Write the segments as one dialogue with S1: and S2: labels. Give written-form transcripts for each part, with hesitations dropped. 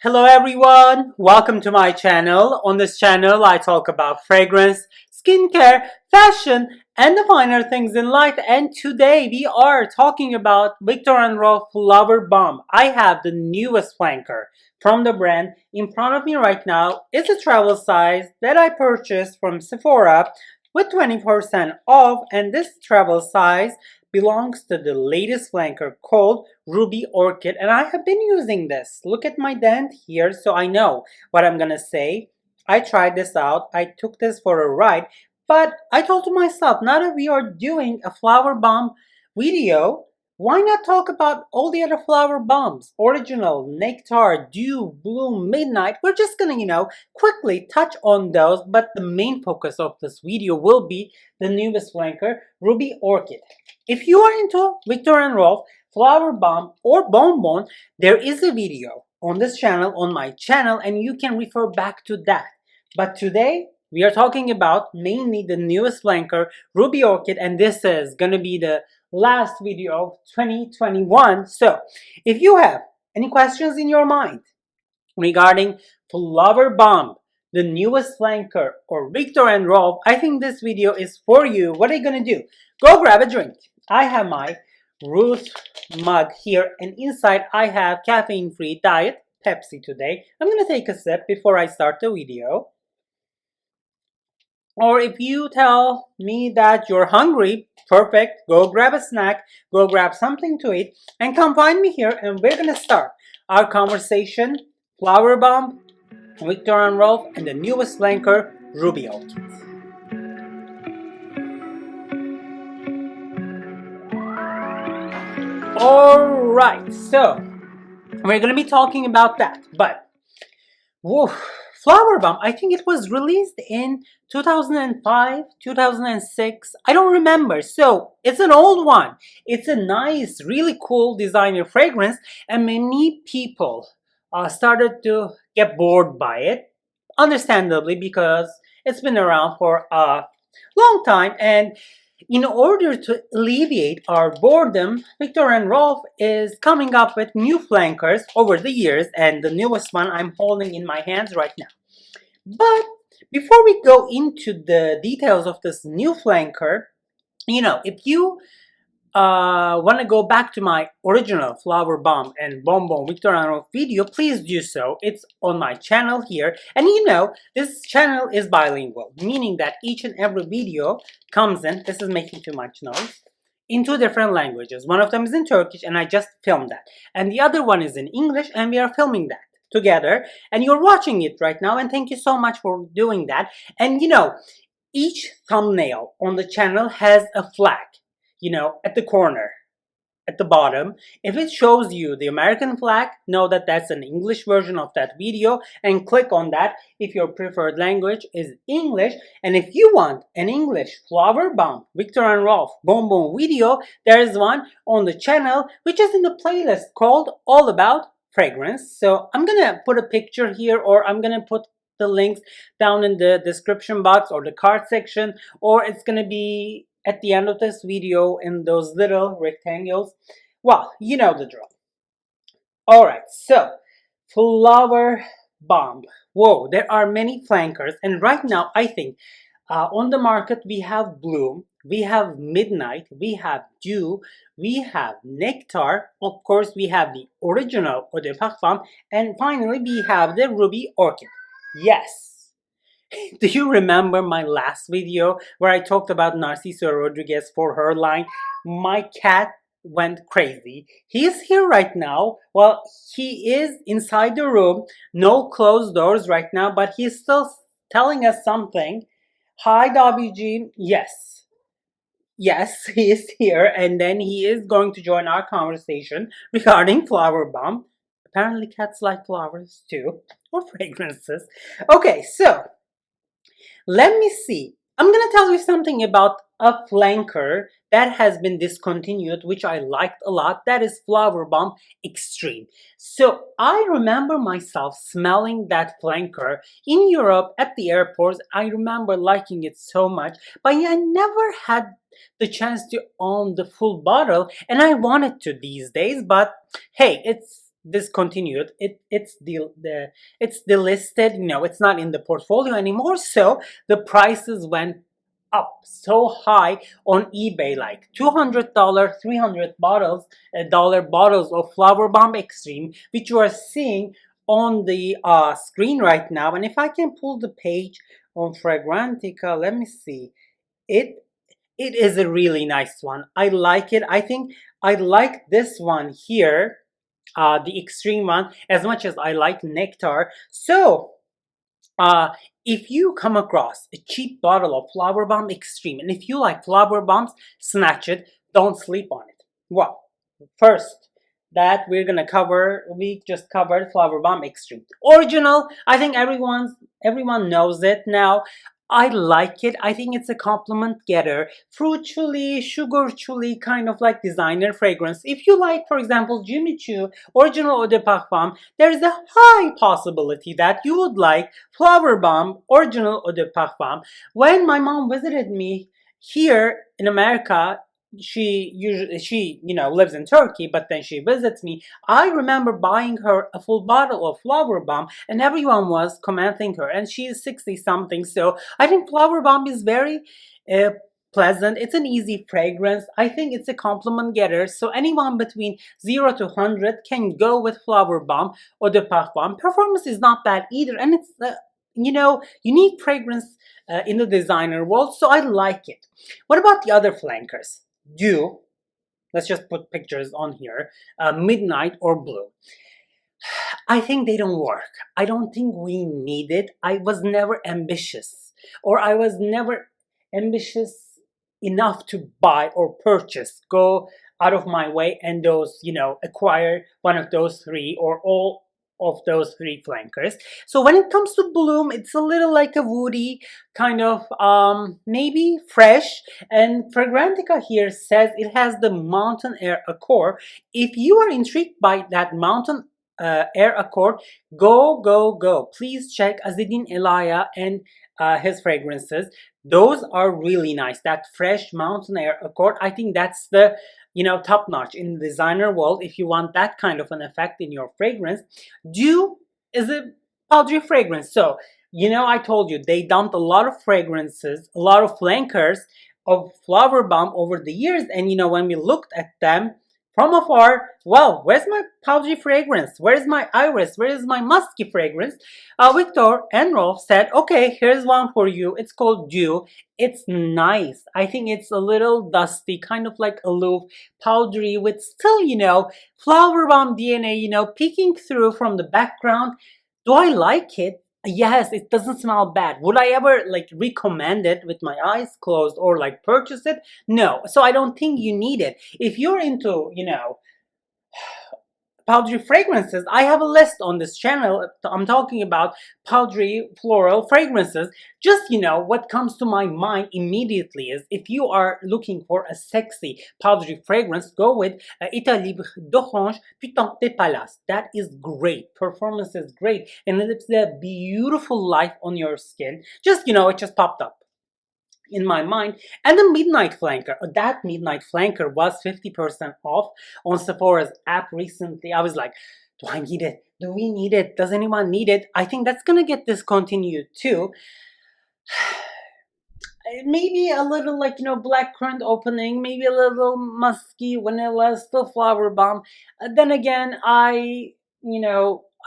S1: Hello everyone, welcome to my channel. On this channel I talk about fragrance, skincare, fashion, and the finer things in life. And today we are talking about VIKTOR and ROLF FLOWERBOMB. I have the newest flanker from the brand in front of me right now. It's a travel size that I purchased from Sephora with 20% off, and this travel size belongs to the latest flanker called Ruby Orchid, and I have been using this. Look at my dent here, so I know what I'm gonna say. I tried this out. I took this for a ride, but I told to myself, now that we are doing a flower bomb video, why not talk about all the other flower bombs? Original, Nectar, Dew, Bloom, Midnight. We're just gonna, quickly touch on those, but the main focus of this video will be the newest flanker, Ruby Orchid. If you are into VIKTOR and ROLF Flower Bomb or Bonbon, there is a video on this channel, on my channel, and you can refer back to that. But today, we are talking about mainly the newest flanker, Ruby Orchid, and this is gonna be the last video of 2021. So, if you have any questions in your mind regarding Flower Bomb, the newest flanker, or VIKTOR and ROLF, I think this video is for you. What are you gonna do? Go grab a drink. I have my Ruth mug here, and inside I have caffeine-free diet Pepsi today. I'm gonna take a sip before I start the video. Or if you tell me that you're hungry, perfect, go grab a snack, go grab something to eat, and come find me here, and we're gonna start our conversation. Flower Bomb, VIKTOR and ROLF, and the newest flanker, Ruby Orchid. Alright, so we're gonna be talking about that, but whoa, Flower Bomb, I think it was released in 2005, 2006, I don't remember, so it's an old one. It's a nice, really cool designer fragrance, and many people started to get bored by it, understandably, because it's been around for a long time. And in order to alleviate our boredom, VIKTOR and ROLF is coming up with new flankers over the years, and the newest one I'm holding in my hands right now. But before we go into the details of this new flanker, if you want to go back to my original Flower Bomb and Bonbon VIKTOR and ROLF video, please do so. It's on my channel here, and this channel is bilingual, meaning that each and every video comes in, this is making too much noise, in two different languages. One of them is in Turkish, and I just filmed that, and the other one is in English, and we are filming that together, and you're watching it right now, and thank you so much for doing that. And each thumbnail on the channel has a flag, at the corner, at the bottom. If it shows you the American flag, know that that's an English version of that video, and click on that if your preferred language is English. And if you want an English Flower Bomb VIKTOR and ROLF Bonbon video, there is one on the channel which is in the playlist called All About Fragrance. So I'm gonna put a picture here, or I'm gonna put the links down in the description box or the card section, or it's gonna be at the end of this video in those little rectangles. Well, you know the drill. Alright, so Flower Bomb. Whoa, there are many flankers, and right now I think on the market we have Bloom, we have Midnight, we have Dew, we have Nectar, of course we have the original Eau de Parfum, and finally we have the Ruby Orchid. Yes! Do you remember my last video where I talked about Narciso Rodriguez for her line? My cat went crazy. He's here right now. Well, he is inside the room. No closed doors right now, but he's still telling us something. Hi, WG. Yes. Yes, he is here, and then he is going to join our conversation regarding Flower Bomb. Apparently cats like flowers too, or fragrances. Okay, so let me see. I'm gonna tell you something about a flanker that has been discontinued, which I liked a lot. That is Flower Bomb Extreme. So I remember myself smelling that flanker in Europe at the airports. I remember liking it so much, but I never had the chance to own the full bottle, and I wanted to these days. But hey, it's discontinued. It's delisted. It's not in the portfolio anymore. So the prices went up so high on eBay, like $200, 300 dollar bottles of Flower Bomb Extreme, which you are seeing on the screen right now. And if I can pull the page on Fragrantica, let me see. It is a really nice one. I like it. I think I like this one here, the extreme one, as much as I like Nectar. So uh, if you come across a cheap bottle of Flower Bomb Extreme, and if you like flower bombs, snatch it. Don't sleep on it. Well, first that we just covered Flower Bomb Extreme. Original, I think everyone knows it now. I like it. I think it's a compliment getter. Fruit chili, sugar chili, kind of like designer fragrance. If you like, for example, Jimmy Choo, Original Eau de Parfum, there is a high possibility that you would like Flower Bomb, Original Eau de Parfum. When my mom visited me here in America, she lives in Turkey, but then she visits me. I remember buying her a full bottle of Flower Bomb, and everyone was commenting her, and she is 60 something. So I think Flower Bomb is very uh, pleasant. It's an easy fragrance. I think it's a compliment getter. So anyone between 0 to 100 can go with Flower Bomb or the Parfum. Performance is not bad either, and it's unique fragrance in the designer world. So I like it. What about the other flankers? Dew, let's just put pictures on here, Midnight or Blue. I think they don't work. I don't think we need it. I was never ambitious, or I was never ambitious enough to buy or purchase, go out of my way and acquire one of those three or all of those three flankers. So when it comes to Bloom, it's a little like a woody kind of maybe fresh, and Fragrantica here says it has the Mountain Air Accord. If you are intrigued by that Mountain Air Accord, go please check Azedin Elia and his fragrances. Those are really nice. That fresh Mountain Air Accord, I think that's the top notch in the designer world. If you want that kind of an effect in your fragrance, Dew is a powdery fragrance. So I told you they dumped a lot of fragrances, a lot of flankers of Flower Bomb over the years, and when we looked at them from afar, well, where's my powdery fragrance? Where's my iris? Where is my musky fragrance? VIKTOR and ROLF said, okay, here's one for you. It's called Dew. It's nice. I think it's a little dusty, kind of like aloof, powdery, with still, Flower Bomb DNA, peeking through from the background. Do I like it? Yes, it doesn't smell bad. Would I ever recommend it with my eyes closed or purchase it? No. So I don't think you need it. If you're into, powdery fragrances, I have a list on this channel. I'm talking about powdery floral fragrances. Just what comes to my mind immediately is, if you are looking for a sexy powdery fragrance, go with État Libre d'Orange Putain de Palace. That is great. Performance is great, and it's a beautiful life on your skin. Just it just popped up in my mind. And the Midnight Flanker, that Midnight Flanker was 50% off on Sephora's app recently. I was like, do I need it? Do we need it? Does anyone need it? I think that's gonna get discontinued too. Maybe a little blackcurrant opening, maybe a little musky, vanilla, still Flower Bomb. Then again, I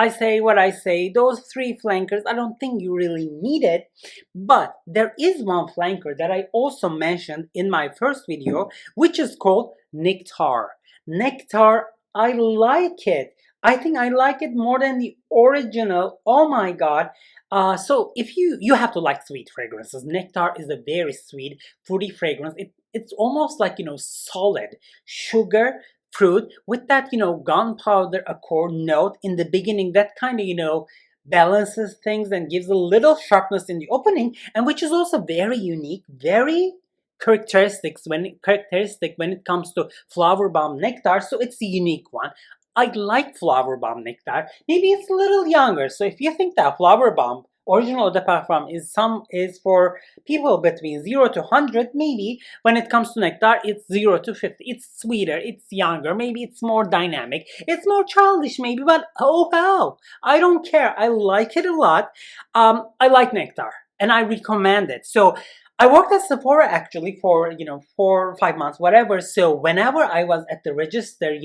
S1: say what I say. Those three flankers, I don't think you really need it. But there is one flanker that I also mentioned in my first video, which is called Nectar. Nectar, I like it. I think I like it more than the original. Oh my god. So if you have to like sweet fragrances, Nectar is a very sweet, fruity fragrance. It's almost like solid sugar fruit with that gunpowder accord note in the beginning that kind of balances things and gives a little sharpness in the opening, and which is also very unique, very characteristic when it comes to Flower Bomb Nectar. So it's a unique one. I like Flower Bomb Nectar. Maybe it's a little younger, so if you think that Flower Bomb Original eau de parfum is for people between 0 to 100. Maybe when it comes to Nectar, it's 0 to 50. It's sweeter, it's younger, maybe it's more dynamic, it's more childish maybe, but oh hell, I don't care. I like it a lot. I like Nectar and I recommend it. So I worked at Sephora actually for 4 or 5 months, whatever. So whenever I was at the register,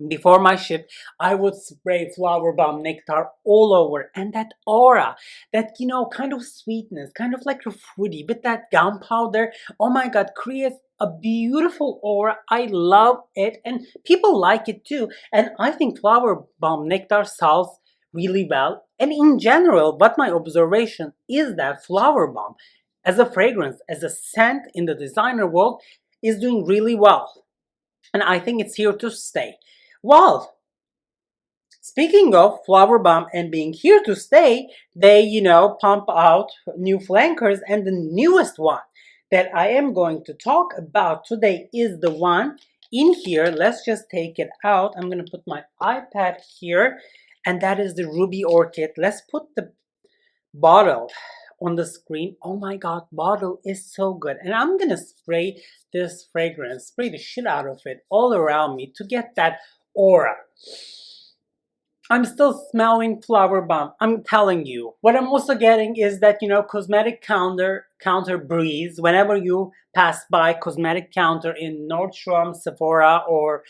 S1: before my shift, I would spray flower bomb Nectar all over, and that aura, that kind of sweetness, kind of like a fruity with that gunpowder, oh my god, creates a beautiful aura. I love it, and people like it too. And I think flower bomb Nectar sells really well. And in general, what my observation is that flower bomb as a fragrance, as a scent in the designer world, is doing really well. And I think it's here to stay. Well, speaking of flower bomb and being here to stay, they, pump out new flankers, and the newest one that I am going to talk about today is the one in here. Let's just take it out. I'm going to put my iPad here, and that is the Ruby Orchid. Let's put the bottle on the screen. Oh my god, bottle is so good. And I'm gonna spray this fragrance, spray the shit out of it all around me to get that aura. I'm still smelling flower bomb. I'm telling you. What I'm also getting is that, cosmetic counter breeze. Whenever you pass by cosmetic counter in Nordstrom, Sephora, or,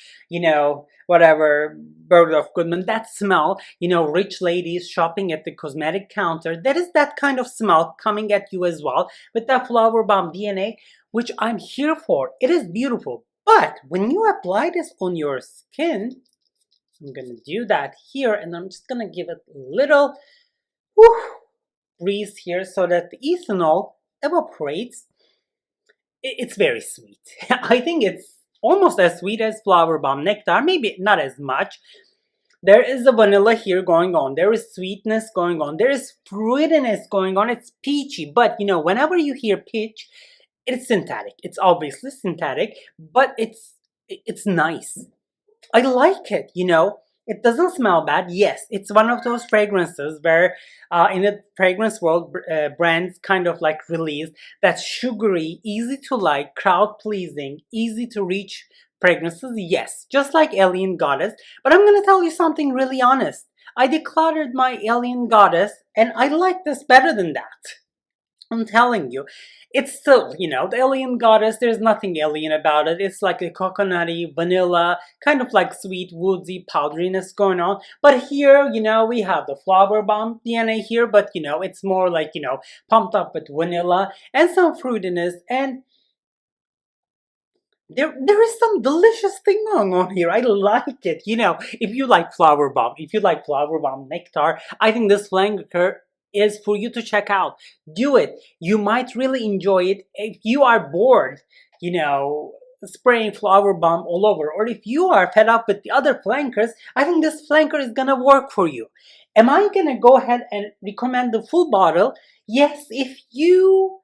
S1: whatever, Burger of Goodman, that smell, rich ladies shopping at the cosmetic counter, there is that kind of smell coming at you as well with that flower bomb DNA, which I'm here for. It is beautiful. But when you apply this on your skin, I'm going to do that here, and I'm just going to give it a little breeze here so that the ethanol evaporates. It's very sweet. I think it's almost as sweet as flower bomb Nectar, maybe not as much. There is a vanilla here going on. There is sweetness going on. There is fruitiness going on. It's peachy, but whenever you hear peach, it's synthetic. It's obviously synthetic, but it's nice. I like it, It doesn't smell bad. Yes, it's one of those fragrances where in the fragrance world, brands kind of like release that sugary, easy to like, crowd pleasing, easy to reach fragrances. Yes, just like Alien Goddess. But I'm going to tell you something really honest. I decluttered my Alien Goddess and I like this better than that. I'm telling you. It's still, the Alien Goddess, there's nothing alien about it. It's like a coconutty, vanilla, kind of like sweet, woodsy powderiness going on. But here, we have the flower bomb DNA here, but, it's more like, pumped up with vanilla and some fruitiness. And there is some delicious thing going on here. I like it. If you like flower bomb, if you like flower bomb Nectar, I think this flanker is for you to check out. Do it. You might really enjoy it. If you are bored, spraying flower bomb all over, or if you are fed up with the other flankers, I think this flanker is gonna work for you. Am I gonna go ahead and recommend the full bottle? Yes, if you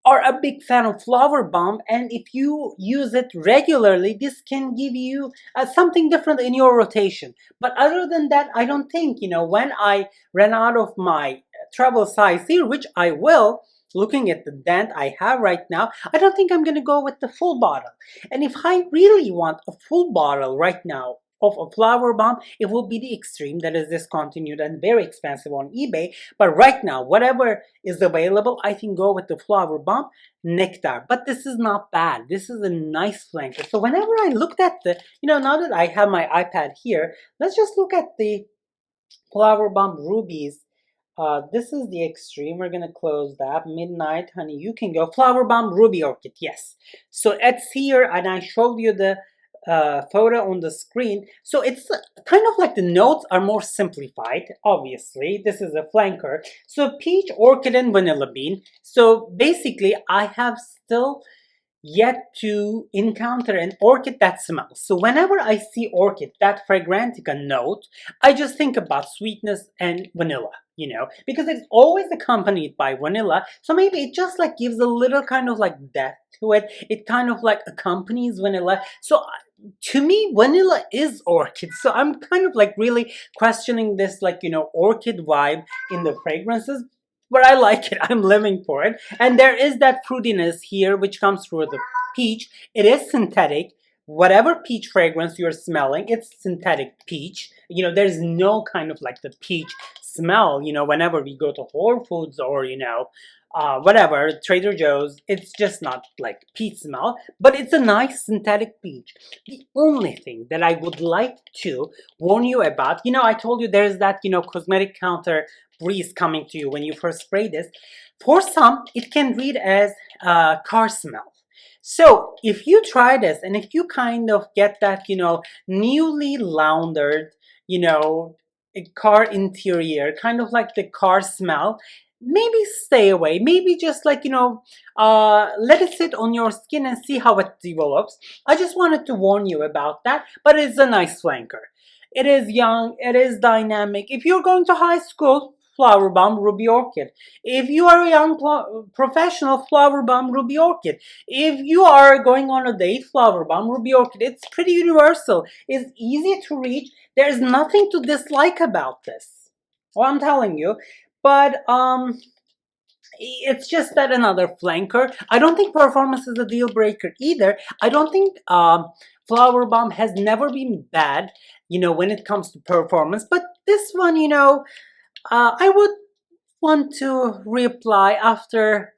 S1: are a big fan of flower bomb and if you use it regularly, this can give you something different in your rotation. But other than that, I don't think, when I ran out of my travel size here, which I will, looking at the dent I have right now, I don't think I'm going to go with the full bottle. And if I really want a full bottle right now of a flower bomb, it will be the extreme that is discontinued and very expensive on eBay. But right now, whatever is available, I can go with the flower bomb Nectar. But this is not bad. This is a nice flanker. So whenever I looked at the, now that I have my iPad here, let's just look at the flower bomb rubies. This is the extreme. We're gonna close that. Midnight, honey, you can go. Flower bomb ruby orchid, yes. So it's here, and I showed you the photo on the screen. So it's kind of like the notes are more simplified. Obviously, this is a flanker. So peach, orchid, and vanilla bean. So basically, I have still yet to encounter an orchid that smells. So whenever I see orchid, that fragrantica note, I just think about sweetness and vanilla, because it's always accompanied by vanilla. So maybe it just like gives a little kind of like depth to it. It kind of like accompanies vanilla. So to me, vanilla is orchid. So I'm kind of like really questioning this, like, orchid vibe in the fragrances. But I like it. I'm living for it. And there is that fruitiness here, which comes through the peach. It is synthetic. Whatever peach fragrance you're smelling, it's synthetic peach. There's no kind of like the peach smell, whenever we go to Whole Foods or, whatever, Trader Joe's, it's just not like peach smell, but it's a nice synthetic peach. The only thing that I would like to warn you about, I told you there's that, cosmetic counter breeze coming to you when you first spray this. For some, it can read as car smell. So if you try this and if you kind of get that, newly laundered, car interior, kind of like the car smell, maybe stay away. Maybe just like, let it sit on your skin and see how it develops. I just wanted to warn you about that, but it's a nice flanker. It is young, it is dynamic. If you're going to high school, Flower Bomb, Ruby Orchid. If you are a young professional, Flower Bomb, Ruby Orchid. If you are going on a date, Flower Bomb, Ruby Orchid. It's pretty universal. It's easy to reach. There's nothing to dislike about this. Well, I'm telling you. But it's just that another flanker. I don't think performance is a deal breaker either. I don't think Flower Bomb has never been bad, when it comes to performance. But this one, I would want to reply after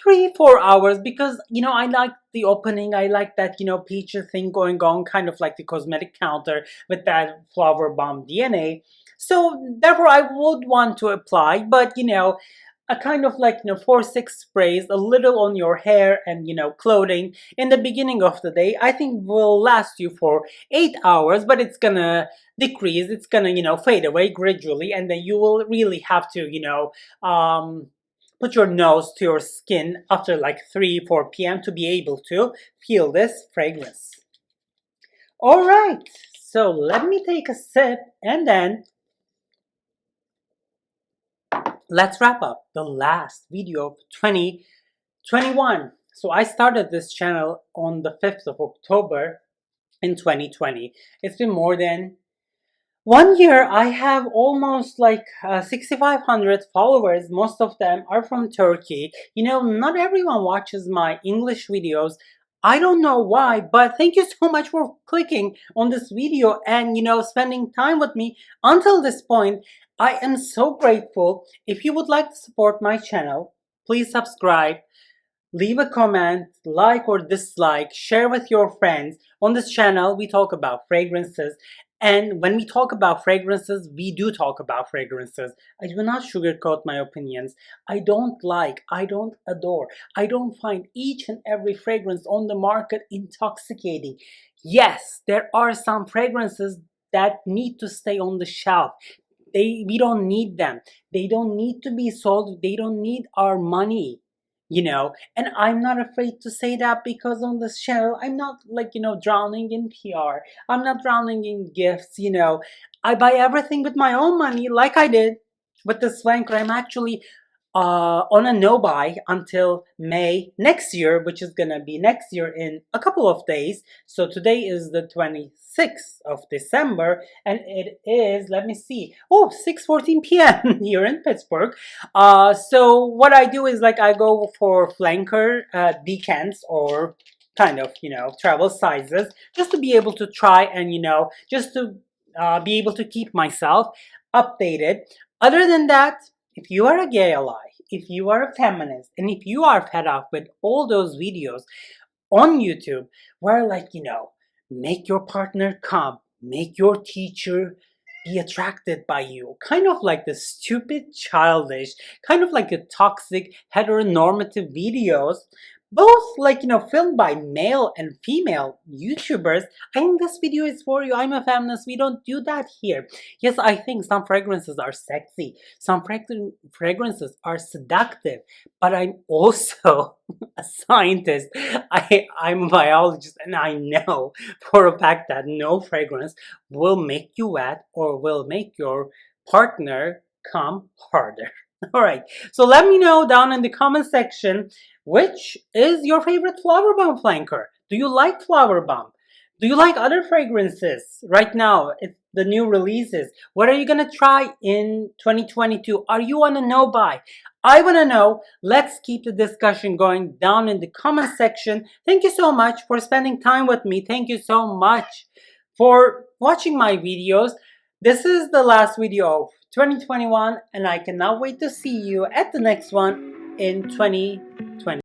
S1: 3-4 hours because I like the opening. I like that peach thing going on, kind of like the cosmetic counter with that Flower Bomb DNA. So therefore I would want to apply, but a kind of like 4-6 sprays, a little on your hair and clothing in the beginning of the day, I think will last you for 8 hours, but it's gonna decrease, it's gonna fade away gradually, and then you will really have to put your nose to your skin after like 3-4 p.m. to be able to feel this fragrance. All right, so let me take a sip and then let's wrap up the last video of 2021. So I started this channel on the 5th of October in 2020. It's been more than 1 year. I have almost like 6,500 followers. Most of them are from Turkey. Not everyone watches my English videos. I don't know why, but thank you so much for clicking on this video and spending time with me until this point. I am so grateful. If you would like to support my channel, please subscribe, leave a comment, like or dislike, share with your friends. On this channel, we talk about fragrances. And when we talk about fragrances, we do talk about fragrances. I do not sugarcoat my opinions. I don't like, I don't adore, I don't find each and every fragrance on the market intoxicating. Yes, there are some fragrances that need to stay on the shelf. We don't need them. They don't need to be sold. They don't need our money, and I'm not afraid to say that because on this channel, I'm not like, drowning in PR. I'm not drowning in gifts, I buy everything with my own money like I did with this flanker. I'm actually on a no-buy until May next year, which is gonna be next year in a couple of days. So today is the 26th of December, and it is, let me see, 6:14 p.m. here in Pittsburgh. So what I do is like I go for flanker decants or kind of, travel sizes, just to be able to try and, just to be able to keep myself updated. Other than that, if you are a gay ally, if you are a feminist, and if you are fed up with all those videos on YouTube where like, make your partner come, make your teacher be attracted by you, kind of like the stupid, childish, kind of like a toxic, heteronormative videos, both like, filmed by male and female YouTubers, I think this video is for you. I'm a feminist. We don't do that here. Yes, I think some fragrances are sexy. Some fragrances are seductive. But I'm also a scientist. I'm a biologist, and I know for a fact that no fragrance will make you wet or will make your partner come harder. All right, so let me know down in the comment section which is your favorite Flower Bomb flanker. Do you like Flower Bomb? Do you like other fragrances right now? It's the new releases. What are you gonna try in 2022? Are you on a no buy? I wanna know. Let's keep the discussion going down in the comment section. Thank you so much for spending time with me. Thank you so much for watching my videos. This is the last video of 2021, and I cannot wait to see you at the next one in 2022.